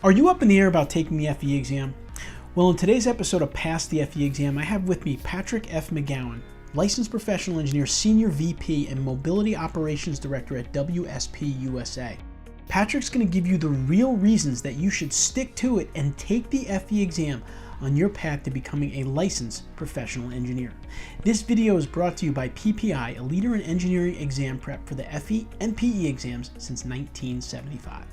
Are you up in the air about taking the FE exam? Well, in today's episode of Pass the FE Exam, I have with me Patrick F. McGowan, Licensed Professional Engineer, Senior VP, and Mobility Operations Director at WSP USA. Patrick's going to give you the real reasons that you should stick to it and take the FE exam on your path to becoming a licensed professional engineer. This video is brought to you by PPI, a leader in engineering exam prep for the FE and PE exams since 1975.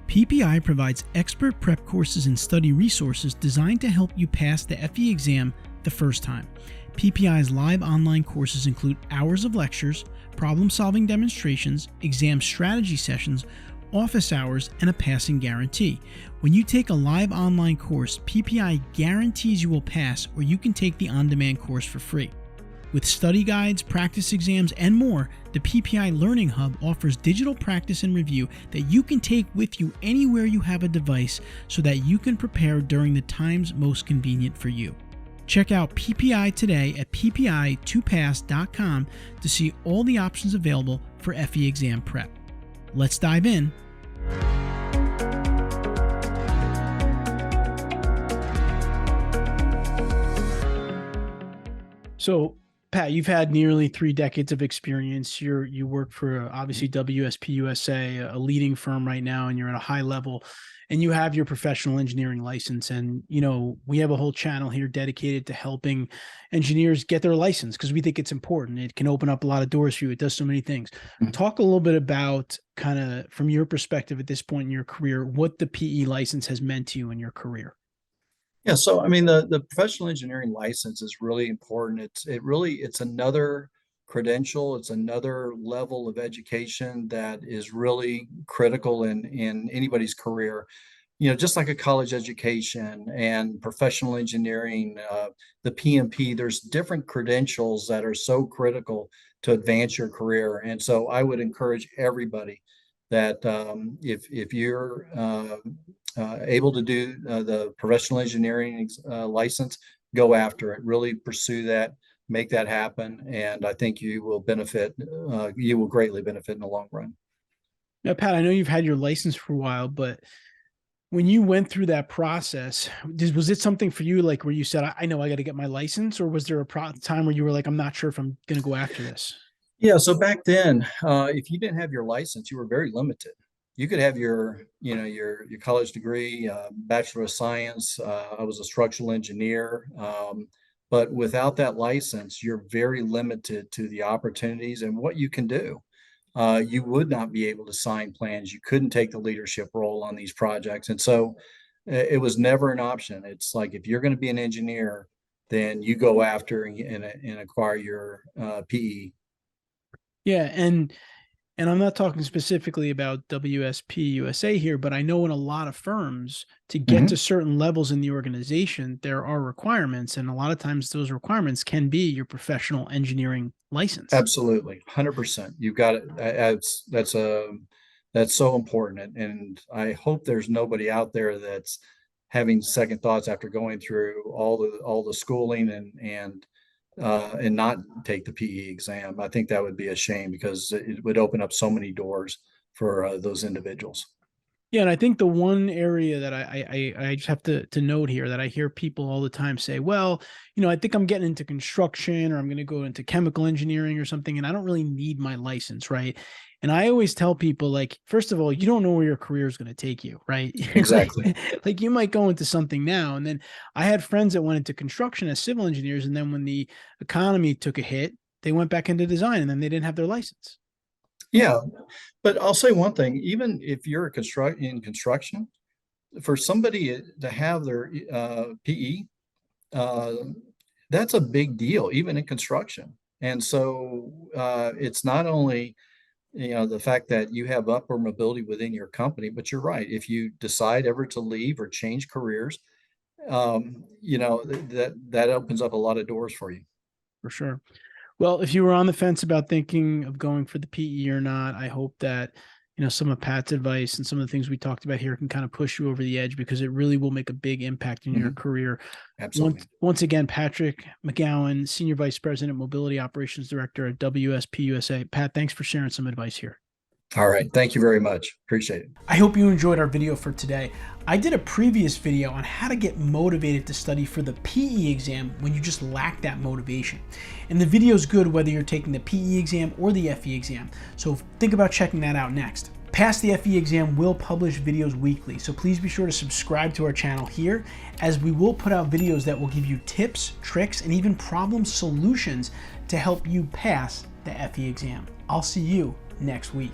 PPI provides expert prep courses and study resources designed to help you pass the FE exam the first time. PPI's live online courses include hours of lectures, problem-solving demonstrations, exam strategy sessions, office hours, and a passing guarantee. When you take a live online course, PPI guarantees you will pass, or you can take the on-demand course for free. With study guides, practice exams, and more, the PPI Learning Hub offers digital practice and review that you can take with you anywhere you have a device so that you can prepare during the times most convenient for you. Check out PPI today at ppi2pass.com to see all the options available for FE exam prep. Let's dive in. So, Pat, you've had nearly 3 decades of experience. You work for obviously WSP USA, a leading firm right now, and you're at a high level, and you have your professional engineering license. And, we have a whole channel here dedicated to helping engineers get their license because we think it's important. It can open up a lot of doors for you. It does so many things. Talk a little bit about kind of from your perspective at this point in your career, what the PE license has meant to you in your career. Yeah, so I mean the professional engineering license is really important. It's another credential, it's another level of education that is really critical in anybody's career. Just like a college education and professional engineering, the PMP, there's different credentials that are so critical to advance your career. And so I would encourage everybody that if you're able to do the professional engineering license, go after it. Really pursue that, make that happen, and I think you will benefit. You will greatly benefit in the long run. Now, Pat, I know you've had your license for a while, but when you went through that process, was it something for you like where you said, I know I got to get my license, or was there a time where you were like, I'm not sure if I'm going to go after this? Yeah, so back then, if you didn't have your license, you were very limited. You could have your college degree, Bachelor of Science. I was a structural engineer, but without that license, you're very limited to the opportunities and what you can do. You would not be able to sign plans. You couldn't take the leadership role on these projects, and so it was never an option. It's like if you're going to be an engineer, then you go after and acquire your PE. Yeah, and I'm not talking specifically about WSP USA here, but I know in a lot of firms to get to certain levels in the organization, there are requirements. And a lot of times those requirements can be your professional engineering license. Absolutely. 100%. You've got it. That's so important. And I hope there's nobody out there that's having second thoughts after going through all the schooling and not take the PE exam. I think that would be a shame because it would open up so many doors for those individuals. Yeah, and I think the one area that I just have to note here that I hear people all the time say, well, I think I'm getting into construction or I'm going to go into chemical engineering or something, and I don't really need my license, right? And I always tell people, like, first of all, you don't know where your career is going to take you, right? Exactly. Like you might go into something now. And then I had friends that went into construction as civil engineers. And then when the economy took a hit, they went back into design and then they didn't have their license. Yeah, but I'll say one thing, even if you're in construction, for somebody to have their PE, that's a big deal, even in construction. And so it's not only the fact that you have upward mobility within your company, but you're right. If you decide ever to leave or change careers, that opens up a lot of doors for you. For sure. Well, if you were on the fence about thinking of going for the PE or not, I hope that, some of Pat's advice and some of the things we talked about here can kind of push you over the edge because it really will make a big impact in your career. Absolutely. Once again, Patrick McGowan, Senior Vice President, Mobility Operations Director at WSP USA. Pat, thanks for sharing some advice here. All right. Thank you very much. Appreciate it. I hope you enjoyed our video for today. I did a previous video on how to get motivated to study for the PE exam when you just lack that motivation. And the video is good whether you're taking the PE exam or the FE exam, so think about checking that out next. Pass the FE exam will publish videos weekly, so please be sure to subscribe to our channel here, as we will put out videos that will give you tips, tricks, and even problem solutions to help you pass the FE exam. I'll see you next week.